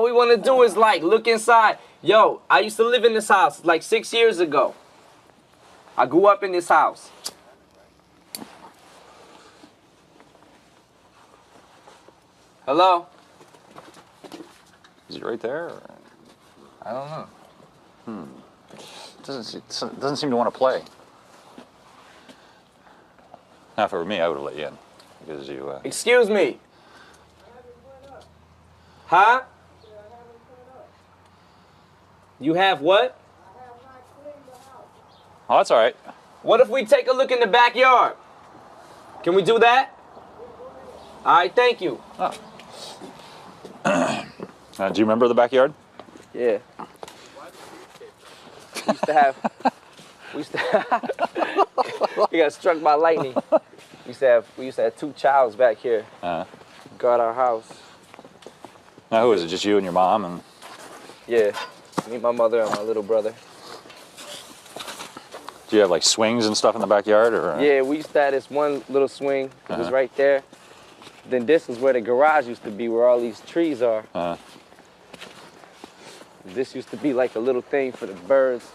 we want to do is like look inside. Yo, I used to live in this house like 6 years ago. I grew up in this house. Hello? Is he right there? Or? I don't know. Doesn't seem to want to play. Now, if it were me, I would have let you in. Because you, Excuse me. Huh? You have what? Oh, that's all right. What if we take a look in the backyard? Can we do that? All right, thank you. Oh. Do you remember the backyard? Yeah. We used to have, we got struck by lightning. We used to have two childs back here. Guard our house. Now, who is it? Just you and your mom? And Yeah, me, my mother, and my little brother. do you have like swings and stuff in the backyard? Or? Yeah, we used to have this one little swing. It was right there. Then this was where the garage used to be, where all these trees are. This used to be like a little thing for the birds,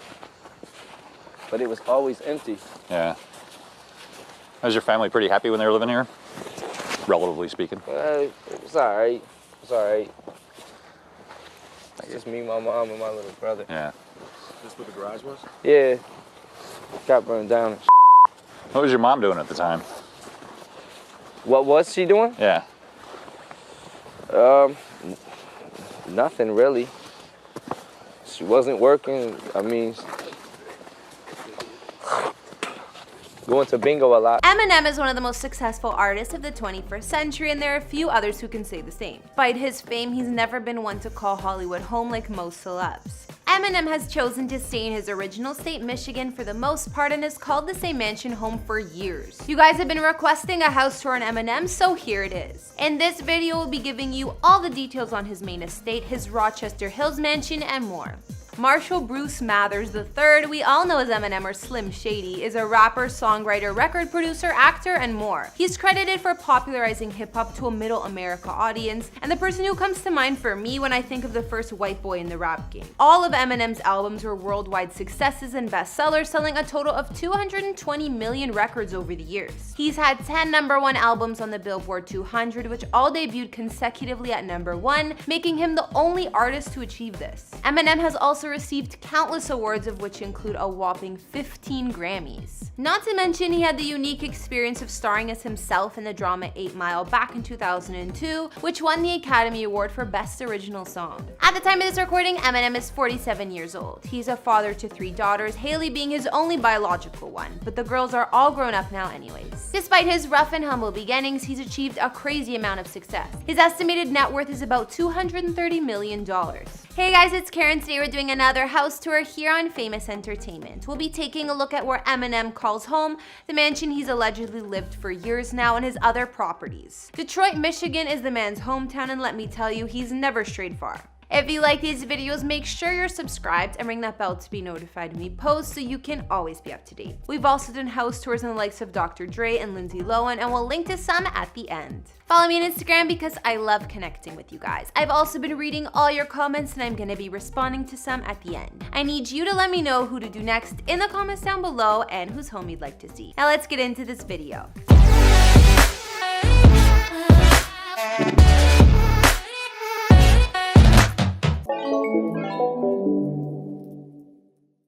but it was always empty. Yeah. Was your family pretty happy when they were living here? Relatively speaking. It was all right. It was all right. It's just me, my mom, and my little brother. Yeah. This what the garage was? Yeah. Got burned down. What was your mom doing at the time? What was she doing? Yeah. Nothing really. She wasn't working. I mean, going to bingo a lot. Eminem is one of the most successful artists of the 21st century, and there are a few others who can say the same. Despite his fame, he's never been one to call Hollywood home like most celebs. Eminem has chosen to stay in his original state, Michigan, for the most part, and has called the same mansion home for years. You guys have been requesting a house tour on Eminem, so here it is. In this video, we'll be giving you all the details on his main estate, his Rochester Hills mansion, and more. Marshall Bruce Mathers III, we all know as Eminem or Slim Shady, is a rapper, songwriter, record producer, actor, and more. He's credited for popularizing hip-hop to a middle America audience, and the person who comes to mind for me when I think of the first white boy in the rap game. All of Eminem's albums were worldwide successes and bestsellers, selling a total of 220 million records over the years. He's had 10 #1 albums on the Billboard 200, which all debuted consecutively at #1, making him the only artist to achieve this. Eminem has also received countless awards, of which include a whopping 15 Grammys. Not to mention, he had the unique experience of starring as himself in the drama 8 Mile back in 2002, which won the Academy Award for Best Original Song. At the time of this recording, Eminem is 47 years old. He's a father to 3 daughters, Haley being his only biological one, but the girls are all grown up now anyways. Despite his rough and humble beginnings, he's achieved a crazy amount of success. His estimated net worth is about $230 million. Hey guys, it's Karen. Today we're doing another house tour here on Famous Entertainment. We'll be taking a look at where Eminem calls home, the mansion he's allegedly lived for years now, and his other properties. Detroit, Michigan is the man's hometown, and let me tell you, he's never strayed far. If you like these videos, make sure you're subscribed and ring that bell to be notified when we post so you can always be up to date. We've also done house tours on the likes of Dr. Dre and Lindsay Lohan, and we'll link to some at the end. Follow me on Instagram because I love connecting with you guys. I've also been reading all your comments, and I'm gonna be responding to some at the end. I need you to let me know who to do next in the comments down below and whose home you'd like to see. Now let's get into this video.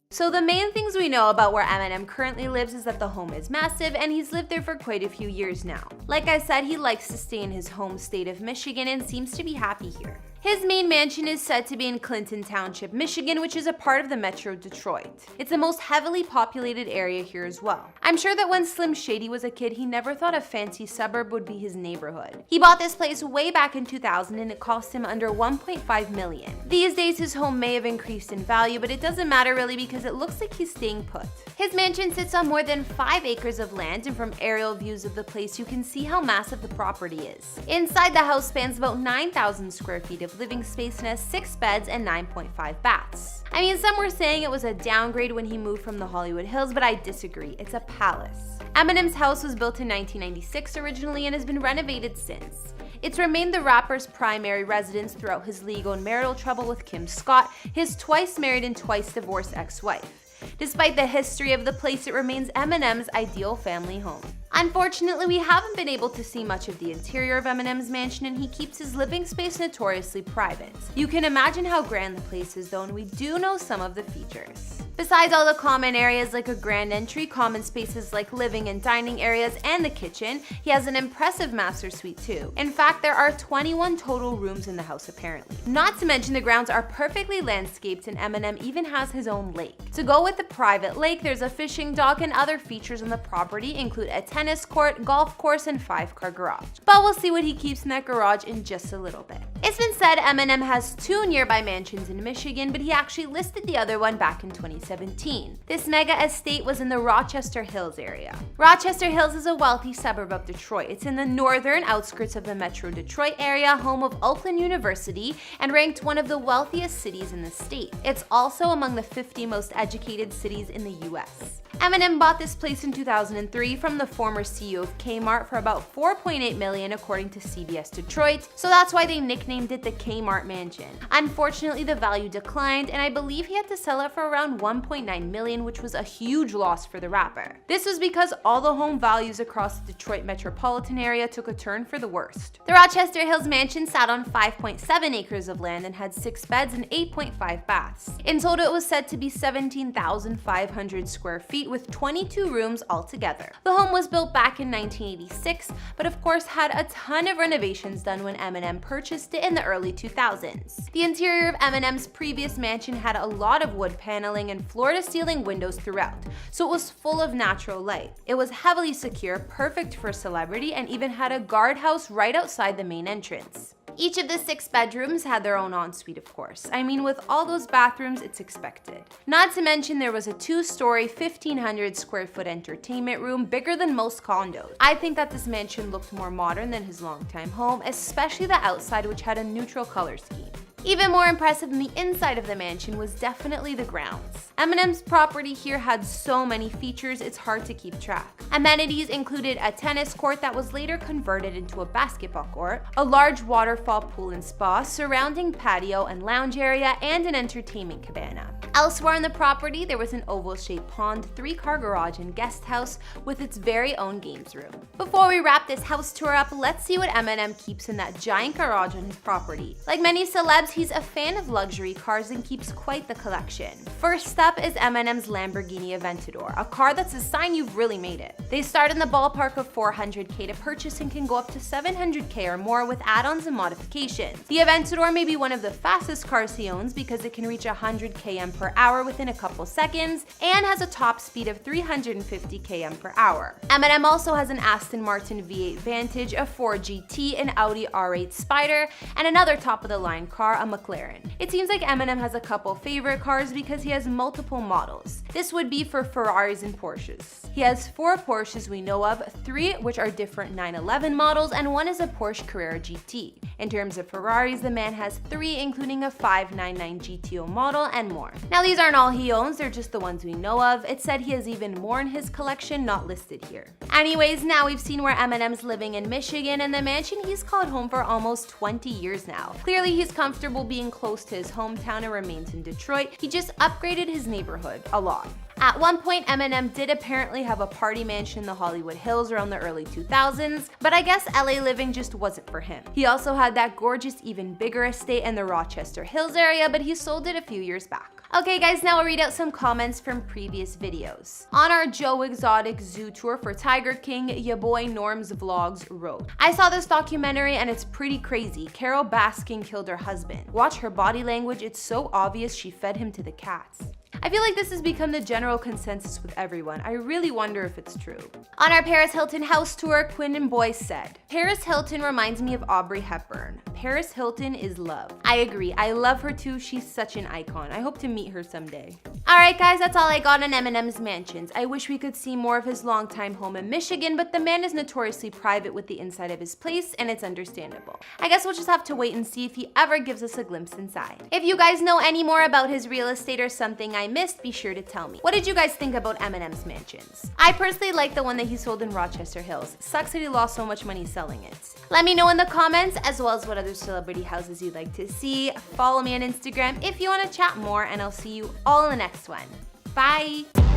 So the main things we know about where Eminem currently lives is that the home is massive, and he's lived there for quite a few years now. Like I said, he likes to stay in his home state of Michigan and seems to be happy here. His main mansion is said to be in Clinton Township, Michigan, which is a part of the Metro Detroit. It's the most heavily populated area here as well. I'm sure that when Slim Shady was a kid, he never thought a fancy suburb would be his neighborhood. He bought this place way back in 2000, and it cost him under $1.5 million. These days, his home may have increased in value, but it doesn't matter really because it looks like he's staying put. His mansion sits on more than 5 acres of land, and from aerial views of the place, you can see how massive the property is. Inside, the house spans about 9,000 square feet of living space and has 6 beds and 9.5 baths. I mean, some were saying it was a downgrade when he moved from the Hollywood Hills, but I disagree. It's a palace. Eminem's house was built in 1996 originally and has been renovated since. It's remained the rapper's primary residence throughout his legal and marital trouble with Kim Scott, his twice married and twice divorced ex-wife. Despite the history of the place, it remains Eminem's ideal family home. Unfortunately, we haven't been able to see much of the interior of Eminem's mansion, and he keeps his living space notoriously private. You can imagine how grand the place is though, and we do know some of the features. Besides all the common areas like a grand entry, common spaces like living and dining areas, and the kitchen, he has an impressive master suite too. In fact, there are 21 total rooms in the house apparently. Not to mention the grounds are perfectly landscaped, and Eminem even has his own lake. To go with the private lake, there's a fishing dock, and other features on the property include a tennis court, golf course, and 5-car garage. But we'll see what he keeps in that garage in just a little bit. It's been said Eminem has 2 nearby mansions in Michigan, but he actually listed the other one back in 2017. This mega estate was in the Rochester Hills area. Rochester Hills is a wealthy suburb of Detroit. It's in the northern outskirts of the Metro Detroit area, home of Oakland University, and ranked one of the wealthiest cities in the state. It's also among the 50 most educated cities in the US. Eminem bought this place in 2003 from the former CEO of Kmart for about $4.8 million according to CBS Detroit, so that's why they nicknamed it the Kmart Mansion. Unfortunately, the value declined, and I believe he had to sell it for around $1.9 million, which was a huge loss for the rapper. This was because all the home values across the Detroit metropolitan area took a turn for the worst. The Rochester Hills Mansion sat on 5.7 acres of land and had 6 beds and 8.5 baths. In total, it was said to be 17,500 square feet with 22 rooms altogether. The home was built back in 1986, but of course had a ton of renovations done when Eminem purchased it in the early 2000s. The interior of Eminem's previous mansion had a lot of wood paneling and floor-to-ceiling windows throughout, so it was full of natural light. It was heavily secure, perfect for a celebrity, and even had a guardhouse right outside the main entrance. Each of the 6 bedrooms had their own ensuite, of course. I mean, with all those bathrooms, it's expected. Not to mention there was a 2-story, 1,500 square foot entertainment room, bigger than most condos. I think that this mansion looked more modern than his longtime home, especially the outside, which had a neutral color scheme. Even more impressive than the inside of the mansion was definitely the grounds. Eminem's property here had so many features, it's hard to keep track. Amenities included a tennis court that was later converted into a basketball court, a large waterfall pool and spa, surrounding patio and lounge area, and an entertainment cabana. Elsewhere on the property, there was an oval-shaped pond, 3-car garage, and guest house with its very own games room. Before we wrap this house tour up, let's see what Eminem keeps in that giant garage on his property. Like many celebs, he's a fan of luxury cars and keeps quite the collection. First up is Eminem's Lamborghini Aventador, a car that's a sign you've really made it. They start in the ballpark of $400K to purchase and can go up to $700K or more with add-ons and modifications. The Aventador may be one of the fastest cars he owns because it can reach 100 km per hour within a couple seconds and has a top speed of 350 km per hour. Eminem also has an Aston Martin V8 Vantage, a Ford GT, an Audi R8 Spider, and another top-of-the-line car, a McLaren. It seems like Eminem has a couple favorite cars because he has multiple models. This would be for Ferraris and Porsches. He has 4 Porsches we know of, 3 which are different 911 models, and 1 is a Porsche Carrera GT. In terms of Ferraris, the man has 3, including a 599 GTO model and more. Now these aren't all he owns, they're just the ones we know of. It said he has even more in his collection not listed here. Anyways, now we've seen where Eminem's living in Michigan and the mansion he's called home for almost 20 years now. Clearly he's comfortable being close to his hometown and remains in Detroit. He just upgraded his neighborhood a lot. At one point, Eminem did apparently have a party mansion in the Hollywood Hills around the early 2000s, but I guess LA living just wasn't for him. He also had that gorgeous, even bigger estate in the Rochester Hills area, but he sold it a few years back. Okay guys, now I'll read out some comments from previous videos. On our Joe Exotic Zoo tour for Tiger King, ya boy Norm's Vlogs wrote, I saw this documentary and it's pretty crazy. Carol Baskin killed her husband. Watch her body language, it's so obvious she fed him to the cats. I feel like this has become the general consensus with everyone. I really wonder if it's true. On our Paris Hilton house tour, Quinn and Boyce said, Paris Hilton reminds me of Audrey Hepburn. Paris Hilton is love. I agree. I love her too. She's such an icon. I hope to meet her someday. Alright guys, that's all I got on Eminem's mansions. I wish we could see more of his longtime home in Michigan, but the man is notoriously private with the inside of his place, and it's understandable. I guess we'll just have to wait and see if he ever gives us a glimpse inside. If you guys know any more about his real estate or something I missed, be sure to tell me. What did you guys think about Eminem's mansions? I personally like the one that he sold in Rochester Hills. Sucks that he lost so much money selling it. Let me know in the comments, as well as what other celebrity houses you'd like to see. Follow me on Instagram if you want to chat more, and I'll see you all in the next one. Bye!